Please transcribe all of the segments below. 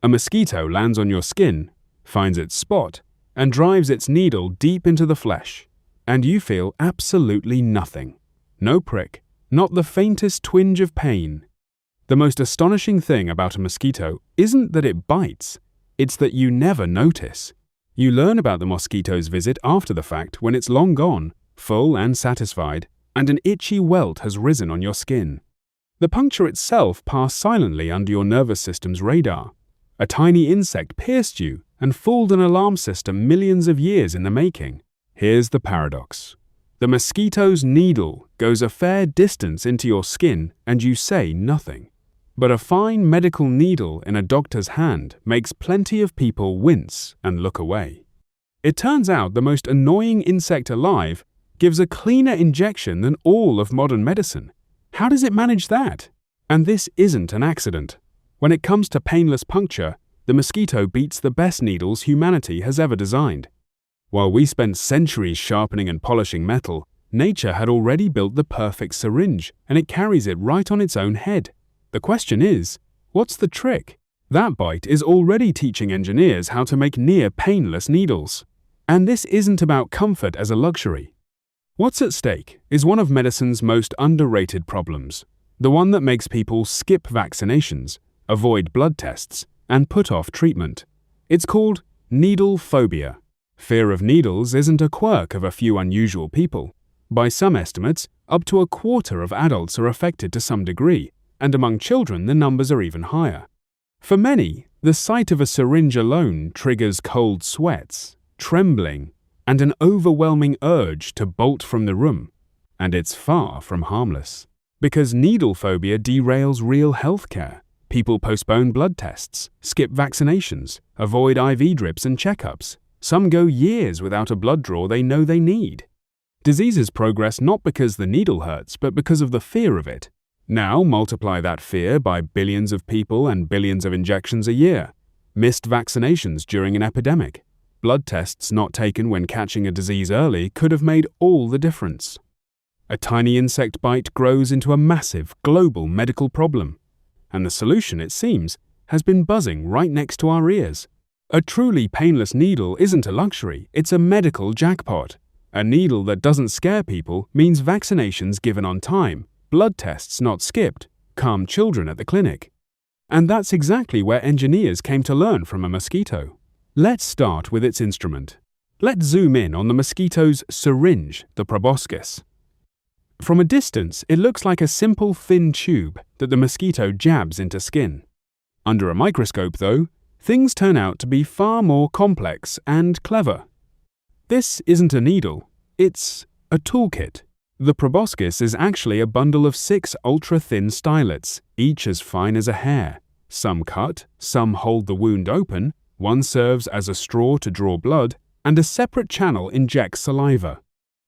A mosquito lands on your skin, finds its spot, and drives its needle deep into the flesh, and you feel absolutely nothing. No prick, not the faintest twinge of pain. The most astonishing thing about a mosquito isn't that it bites, it's that you never notice. You learn about the mosquito's visit after the fact when it's long gone, full and satisfied, and an itchy welt has risen on your skin. The puncture itself passed silently under your nervous system's radar. A tiny insect pierced you and fooled an alarm system millions of years in the making. Here's the paradox. The mosquito's needle goes a fair distance into your skin and you say nothing. But a fine medical needle in a doctor's hand makes plenty of people wince and look away. It turns out the most annoying insect alive gives a cleaner injection than all of modern medicine. How does it manage that? And this isn't an accident. When it comes to painless puncture, the mosquito beats the best needles humanity has ever designed. While we spent centuries sharpening and polishing metal, nature had already built the perfect syringe, and it carries it right on its own head. The question is, what's the trick? That bite is already teaching engineers how to make near-painless needles. And this isn't about comfort as a luxury. What's at stake is one of medicine's most underrated problems, the one that makes people skip vaccinations, avoid blood tests, and put off treatment. It's called needle phobia. Fear of needles isn't a quirk of a few unusual people. By some estimates, up to a quarter of adults are affected to some degree, and among children the numbers are even higher. For many, the sight of a syringe alone triggers cold sweats, trembling, and an overwhelming urge to bolt from the room. And it's far from harmless. Because needle phobia derails real healthcare. People postpone blood tests, skip vaccinations, avoid IV drips and checkups. Some go years without a blood draw they know they need. Diseases progress not because the needle hurts, but because of the fear of it. Now multiply that fear by billions of people and billions of injections a year. Missed vaccinations during an epidemic. Blood tests not taken when catching a disease early could have made all the difference. A tiny insect bite grows into a massive, global medical problem. And the solution, it seems, has been buzzing right next to our ears. A truly painless needle isn't a luxury, it's a medical jackpot. A needle that doesn't scare people means vaccinations given on time, blood tests not skipped, calm children at the clinic. And that's exactly where engineers came to learn from a mosquito. Let's start with its instrument. Let's zoom in on the mosquito's syringe, the proboscis. From a distance, it looks like a simple thin tube that the mosquito jabs into skin. Under a microscope, though, things turn out to be far more complex and clever. This isn't a needle, it's a toolkit. The proboscis is actually a bundle of 6 ultra-thin stylets, each as fine as a hair. Some cut, some hold the wound open, one serves as a straw to draw blood, and a separate channel injects saliva.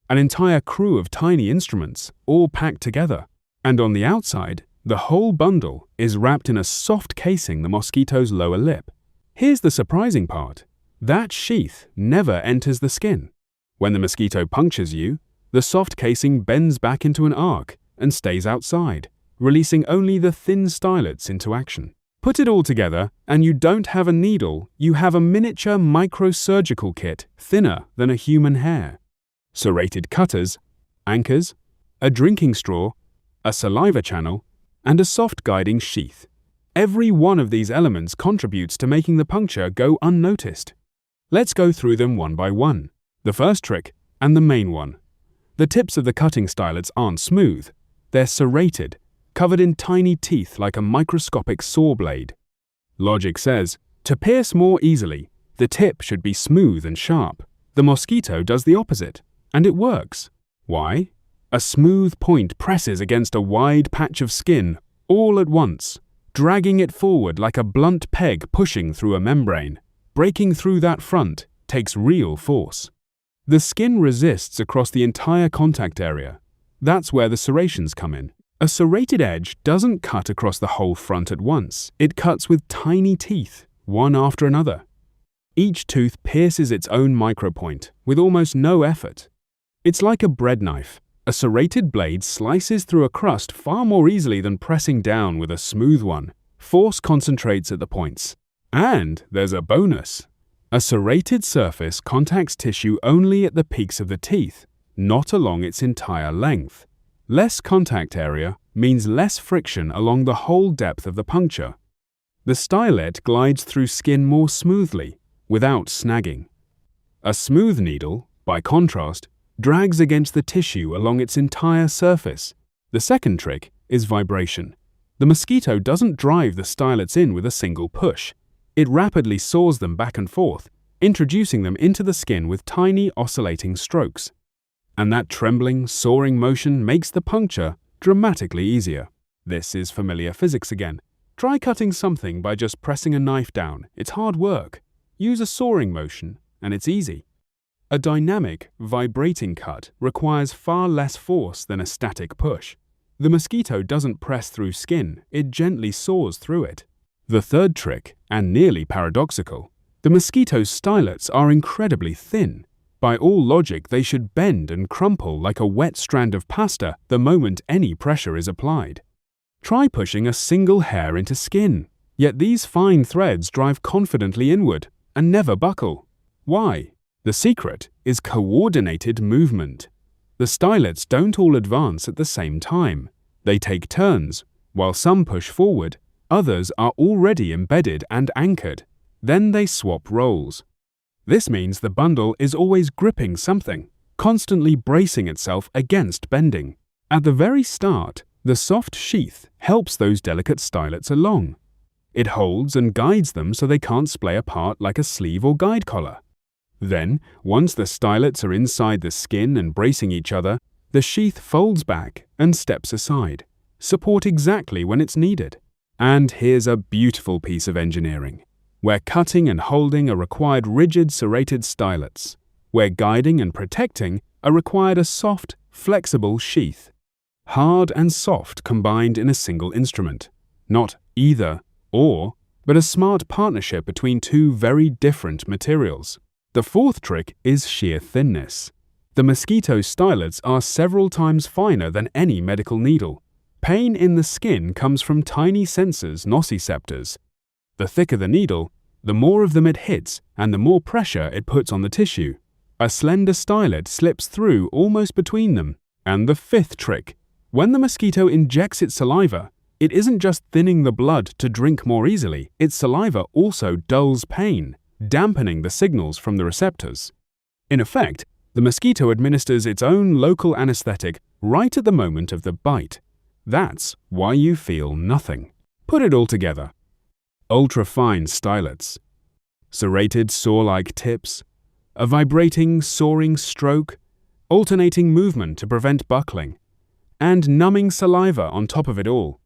An entire crew of tiny instruments, all packed together. And on the outside, the whole bundle is wrapped in a soft casing the mosquito's lower lip. Here's the surprising part. That sheath never enters the skin. When the mosquito punctures you, the soft casing bends back into an arc and stays outside, releasing only the thin stylets into action. Put it all together, and you don't have a needle, you have a miniature microsurgical kit thinner than a human hair. Serrated cutters, anchors, a drinking straw, a saliva channel, and a soft guiding sheath. Every one of these elements contributes to making the puncture go unnoticed. Let's go through them one by one. The first trick, and the main one. The tips of the cutting stylets aren't smooth. They're serrated, covered in tiny teeth like a microscopic saw blade. Logic says, to pierce more easily, the tip should be smooth and sharp. The mosquito does the opposite, and it works. Why? A smooth point presses against a wide patch of skin all at once, dragging it forward like a blunt peg pushing through a membrane. Breaking through that front takes real force. The skin resists across the entire contact area. That's where the serrations come in. A serrated edge doesn't cut across the whole front at once. It cuts with tiny teeth, one after another. Each tooth pierces its own micropoint with almost no effort. It's like a bread knife. A serrated blade slices through a crust far more easily than pressing down with a smooth one. Force concentrates at the points. And there's a bonus. A serrated surface contacts tissue only at the peaks of the teeth, not along its entire length. Less contact area means less friction along the whole depth of the puncture. The stylet glides through skin more smoothly, without snagging. A smooth needle, by contrast, drags against the tissue along its entire surface. The second trick is vibration. The mosquito doesn't drive the stylets in with a single push. It rapidly saws them back and forth, introducing them into the skin with tiny oscillating strokes. And that trembling, soaring motion makes the puncture dramatically easier. This is familiar physics again. Try cutting something by just pressing a knife down. It's hard work. Use a soaring motion, and it's easy. A dynamic, vibrating cut requires far less force than a static push. The mosquito doesn't press through skin, it gently saws through it. The third trick, and nearly paradoxical, the mosquito's stylets are incredibly thin. By all logic, they should bend and crumple like a wet strand of pasta the moment any pressure is applied. Try pushing a single hair into skin, yet these fine threads drive confidently inward and never buckle. Why? The secret is coordinated movement. The stylets don't all advance at the same time. They take turns. While some push forward, others are already embedded and anchored. Then they swap roles. This means the bundle is always gripping something, constantly bracing itself against bending. At the very start, the soft sheath helps those delicate stylets along. It holds and guides them so they can't splay apart like a sleeve or guide collar. Then, once the stylets are inside the skin and bracing each other, the sheath folds back and steps aside. Support exactly when it's needed. And here's a beautiful piece of engineering. Where cutting and holding are required rigid serrated stylets. Where guiding and protecting are required a soft, flexible sheath. Hard and soft combined in a single instrument. Not either or, but a smart partnership between two very different materials. The fourth trick is sheer thinness. The mosquito's stylets are several times finer than any medical needle. Pain in the skin comes from tiny sensors, nociceptors. The thicker the needle, the more of them it hits and the more pressure it puts on the tissue. A slender stylet slips through almost between them. And the fifth trick. When the mosquito injects its saliva, it isn't just thinning the blood to drink more easily. Its saliva also dulls pain, dampening the signals from the receptors. In effect, the mosquito administers its own local anesthetic right at the moment of the bite. That's why you feel nothing. Put it all together. Ultra-fine stylets, serrated saw-like tips, a vibrating, soaring stroke, alternating movement to prevent buckling, and numbing saliva on top of it all.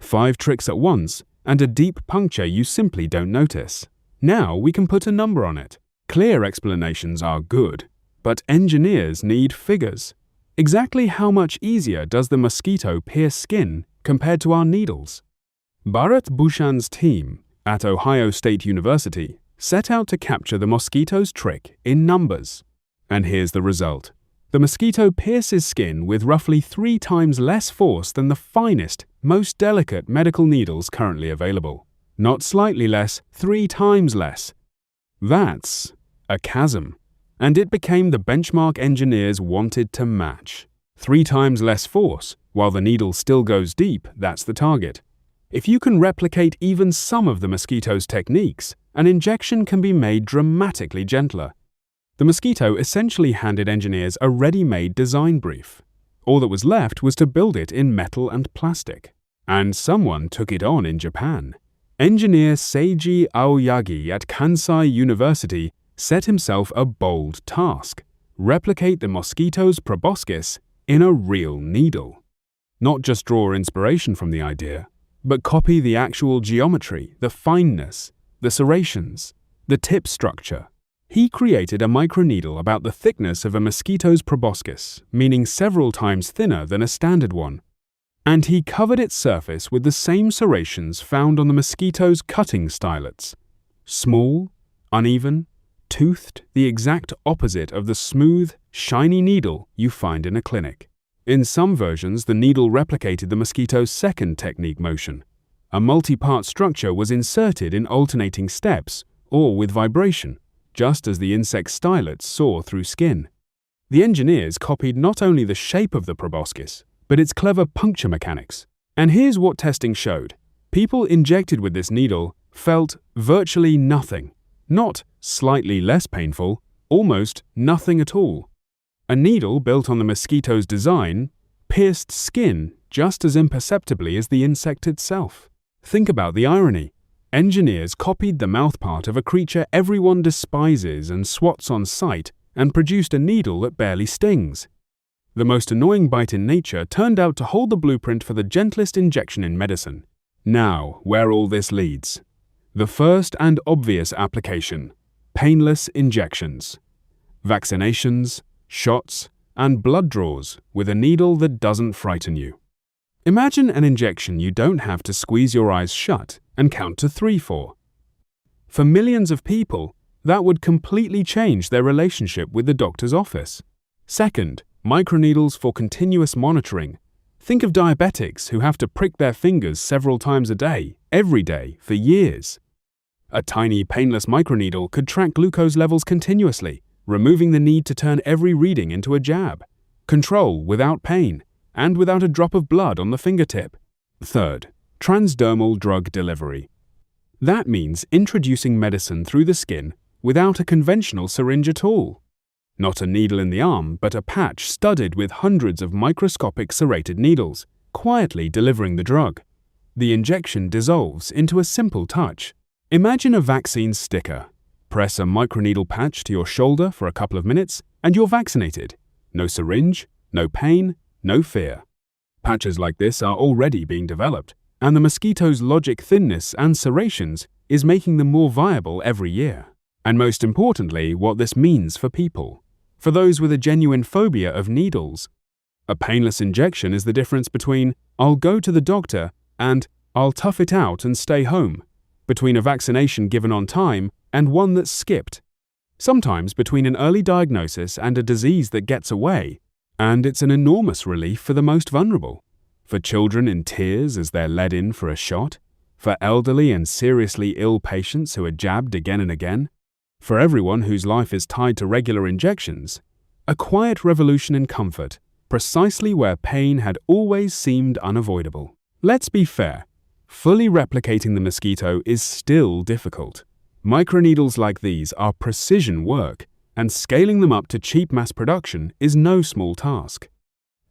5 tricks at once, and a deep puncture you simply don't notice. Now we can put a number on it. Clear explanations are good, but engineers need figures. Exactly how much easier does the mosquito pierce skin compared to our needles? Bharat Bhushan's team at Ohio State University set out to capture the mosquito's trick in numbers. And here's the result. The mosquito pierces skin with roughly 3 times less force than the finest, most delicate medical needles currently available. Not slightly less, 3 times less. That's a chasm. And it became the benchmark engineers wanted to match. 3 times less force, while the needle still goes deep, that's the target. If you can replicate even some of the mosquito's techniques, an injection can be made dramatically gentler. The mosquito essentially handed engineers a ready-made design brief. All that was left was to build it in metal and plastic. And someone took it on in Japan. Engineer Seiji Aoyagi at Kansai University set himself a bold task: replicate the mosquito's proboscis in a real needle. Not just draw inspiration from the idea, but copy the actual geometry, the fineness, the serrations, the tip structure. He created a microneedle about the thickness of a mosquito's proboscis, meaning several times thinner than a standard one. And he covered its surface with the same serrations found on the mosquito's cutting stylets. Small, uneven, toothed, the exact opposite of the smooth, shiny needle you find in a clinic. In some versions, the needle replicated the mosquito's second technique motion. A multi-part structure was inserted in alternating steps or with vibration, just as the insect stylets saw through skin. The engineers copied not only the shape of the proboscis, but its clever puncture mechanics. And here's what testing showed. People injected with this needle felt virtually nothing. Not slightly less painful, almost nothing at all. A needle built on the mosquito's design pierced skin just as imperceptibly as the insect itself. Think about the irony. Engineers copied the mouthpart of a creature everyone despises and swats on sight and produced a needle that barely stings. The most annoying bite in nature turned out to hold the blueprint for the gentlest injection in medicine. Now, where all this leads. The first and obvious application: painless injections. Vaccinations, shots, and blood draws with a needle that doesn't frighten you. Imagine an injection you don't have to squeeze your eyes shut and count to 3 for. For millions of people, that would completely change their relationship with the doctor's office. Second, microneedles for continuous monitoring. Think of diabetics who have to prick their fingers several times a day, every day, for years. A tiny painless microneedle could track glucose levels continuously, removing the need to turn every reading into a jab. Control without pain, and without a drop of blood on the fingertip. Third, transdermal drug delivery. That means introducing medicine through the skin without a conventional syringe at all. Not a needle in the arm, but a patch studded with hundreds of microscopic serrated needles, quietly delivering the drug. The injection dissolves into a simple touch. Imagine a vaccine sticker. Press a microneedle patch to your shoulder for a couple of minutes, and you're vaccinated. No syringe, no pain, no fear. Patches like this are already being developed, and the mosquito's logic thinness and serrations is making them more viable every year. And most importantly, what this means for people. For those with a genuine phobia of needles, a painless injection is the difference between "I'll go to the doctor" and "I'll tough it out and stay home," between a vaccination given on time and one that's skipped, sometimes between an early diagnosis and a disease that gets away, and it's an enormous relief for the most vulnerable, for children in tears as they're led in for a shot, for elderly and seriously ill patients who are jabbed again and again, for everyone whose life is tied to regular injections. A quiet revolution in comfort, precisely where pain had always seemed unavoidable. Let's be fair, fully replicating the mosquito is still difficult. Microneedles like these are precision work, and scaling them up to cheap mass production is no small task.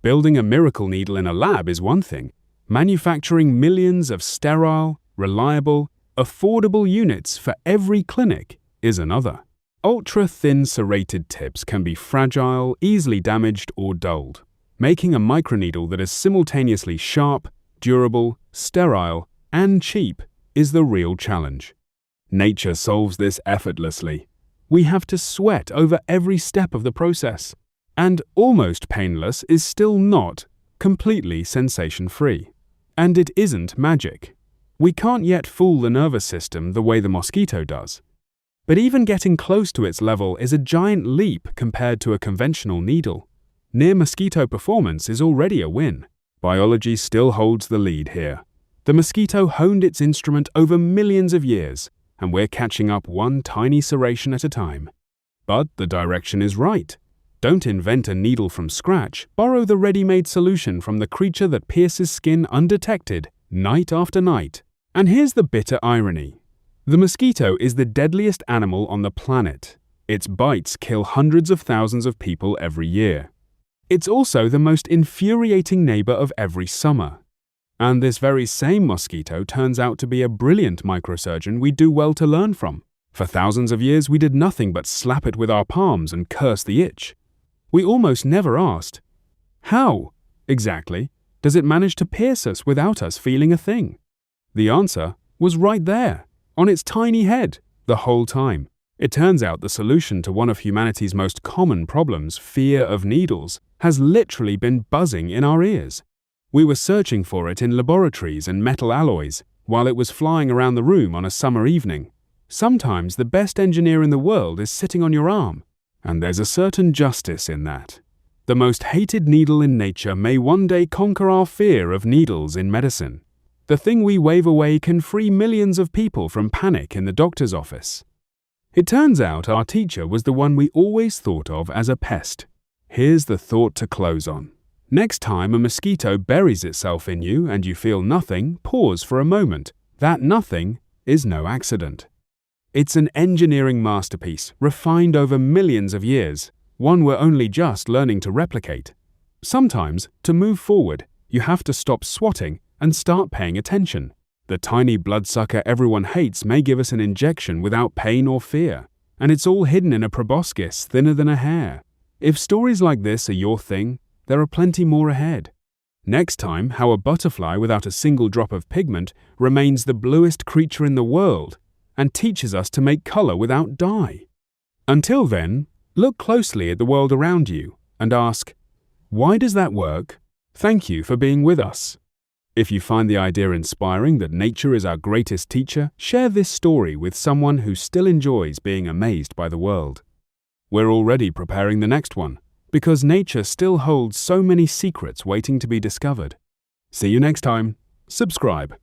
Building a miracle needle in a lab is one thing. Manufacturing millions of sterile, reliable, affordable units for every clinic is another. Ultra-thin serrated tips can be fragile, easily damaged, or dulled. Making a microneedle that is simultaneously sharp, durable, sterile, and cheap is the real challenge. Nature solves this effortlessly. We have to sweat over every step of the process. And almost painless is still not completely sensation-free. And it isn't magic. We can't yet fool the nervous system the way the mosquito does. But even getting close to its level is a giant leap compared to a conventional needle. Near mosquito performance is already a win. Biology still holds the lead here. The mosquito honed its instrument over millions of years, and we're catching up one tiny serration at a time. But the direction is right. Don't invent a needle from scratch. Borrow the ready-made solution from the creature that pierces skin undetected, night after night. And here's the bitter irony. The mosquito is the deadliest animal on the planet. Its bites kill hundreds of thousands of people every year. It's also the most infuriating neighbor of every summer. And this very same mosquito turns out to be a brilliant microsurgeon we do well to learn from. For thousands of years we did nothing but slap it with our palms and curse the itch. We almost never asked, how, exactly, does it manage to pierce us without us feeling a thing? The answer was right there, on its tiny head, the whole time. It turns out the solution to one of humanity's most common problems, fear of needles, has literally been buzzing in our ears. We were searching for it in laboratories and metal alloys, while it was flying around the room on a summer evening. Sometimes the best engineer in the world is sitting on your arm, and there's a certain justice in that. The most hated needle in nature may one day conquer our fear of needles in medicine. The thing we wave away can free millions of people from panic in the doctor's office. It turns out our teacher was the one we always thought of as a pest. Here's the thought to close on. Next time a mosquito buries itself in you and you feel nothing, pause for a moment. That nothing is no accident. It's an engineering masterpiece, refined over millions of years, one we're only just learning to replicate. Sometimes, to move forward, you have to stop swatting and start paying attention. The tiny bloodsucker everyone hates may give us an injection without pain or fear, and it's all hidden in a proboscis thinner than a hair. If stories like this are your thing, there are plenty more ahead. Next time, how a butterfly without a single drop of pigment remains the bluest creature in the world and teaches us to make color without dye. Until then, look closely at the world around you and ask, why does that work? Thank you for being with us. If you find the idea inspiring that nature is our greatest teacher, share this story with someone who still enjoys being amazed by the world. We're already preparing the next one, because nature still holds so many secrets waiting to be discovered. See you next time. Subscribe.